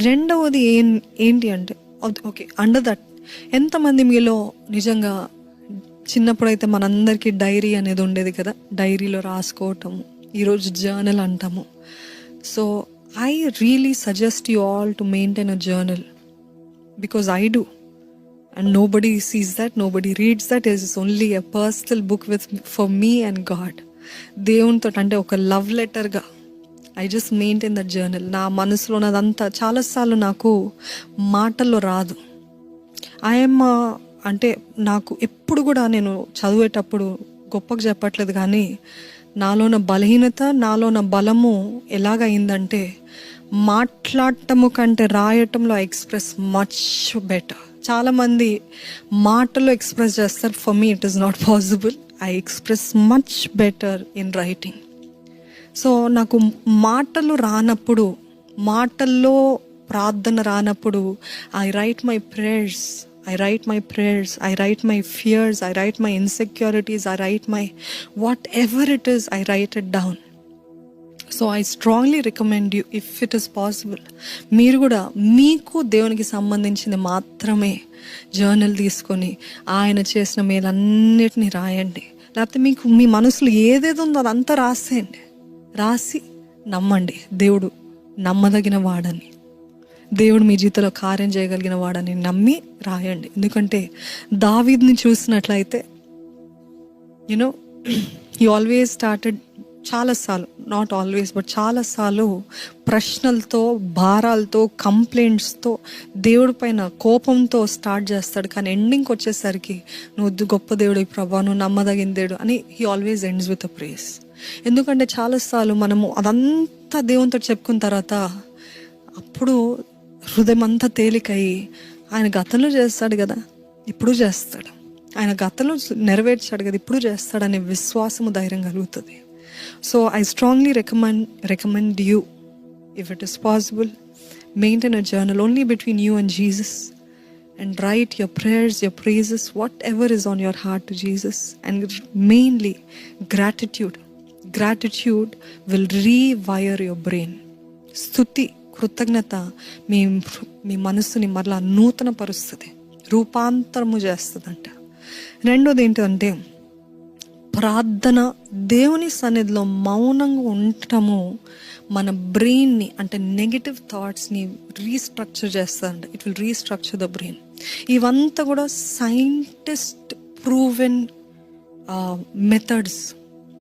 రెండవది ఏంటి అంటే, ఓకే, అండర్ దట్ ఎంతమంది మీలో నిజంగా చిన్నప్పుడైతే మనందరికీ డైరీ అనేది ఉండేది కదా, డైరీలో రాసుకోవటము, ఈరోజు జర్నల్ అంటాము. So I really suggest you all to maintain a journal, because I do. And nobody sees that, nobody reads that. It is only a personal book for me and God. దేవునితో అంటే ఒక love లెటర్గా I just maintain that journal. నా మనసులో ఉన్నదంతా చాలాసార్లు నాకు మాటల్లో రాదు. ఐఎమ్ అంటే నాకు ఎప్పుడు కూడా నేను చదివేటప్పుడు గొప్పగా చెప్పట్లేదు, కానీ నాలోన బలహీనత, నాలోన బలము ఎలాగైందంటే, మాట్లాడటము కంటే రాయటంలో ఐ ఎక్స్ప్రెస్ మచ్ బెటర్. చాలామంది మాటల్లో ఎక్స్ప్రెస్ చేస్తారు, for me it is not possible. I express much better in writing. So నాకు మాటలు రానప్పుడు, మాటల్లో ప్రార్థన రానప్పుడు, I right my prayers, I write my prayers, I write my fears, I write my insecurities, I write my whatever it is, I write it down. So I strongly recommend you, if it is possible, మీరు కూడా మీకు దేవునికి సంబంధించింది మాత్రమే journal తీసుకొని ఆయన చేసిన మేలన్నిటినీ రాయండి. లేకపోతే మీకు మీ మనసులో ఏదేదో ఉందో అదంతా రాసేయండి. రాసి నమ్మండి, దేవుడు నమ్మదగిన వాడని, దేవుడు మీ జీవితంలో కార్యం చేయగలిగిన వాడని నమ్మి రాయండి. ఎందుకంటే దావీదుని చూసినట్లయితే, యునో, హీ ఆల్వేస్ స్టార్టెడ్, చాలాసార్లు, నాట్ ఆల్వేస్ బట్ చాలాసార్లు ప్రశ్నలతో, భారాలతో, కంప్లైంట్స్తో, దేవుడి పైన కోపంతో స్టార్ట్ చేస్తాడు. కానీ ఎండింగ్కి వచ్చేసరికి, నువ్వు గొప్ప దేవుడు ప్రభా, నువ్వు నమ్మదగిన దేవుడు అని he always ends with a praise. ఎందుకంటే చాలాసార్లు మనము అదంతా దేవునితో చెప్పుకున్న తర్వాత అప్పుడు హృదయం అంతా తేలికయ్యి, ఆయన గతంలో చేస్తాడు కదా, ఇప్పుడు చేస్తాడు, ఆయన గతంలో నెరవేర్చాడు కదా, ఇప్పుడు చేస్తాడనే విశ్వాసము, ధైర్యం కలుగుతుంది. So I strongly recommend you, if it is possible, maintain a journal only between you and Jesus, and write your prayers, your praises, whatever is on your heart to Jesus, and mainly gratitude. Gratitude will rewire your brain. స్తుతి, కృతజ్ఞత మీ మనస్సుని మరలా నూతన పరుస్తుంది, రూపాంతరము చేస్తుందంట. రెండోది ఏంటంటే ప్రార్థన, దేవుని సన్నిధిలో మౌనంగా ఉండటము మన బ్రెయిన్ని, అంటే నెగిటివ్ థాట్స్ని రీస్ట్రక్చర్ చేస్తుందంట. It will restructure the brain. ఇవంతా కూడా సైంటిస్ట్ ప్రూవెన్ మెథడ్స్.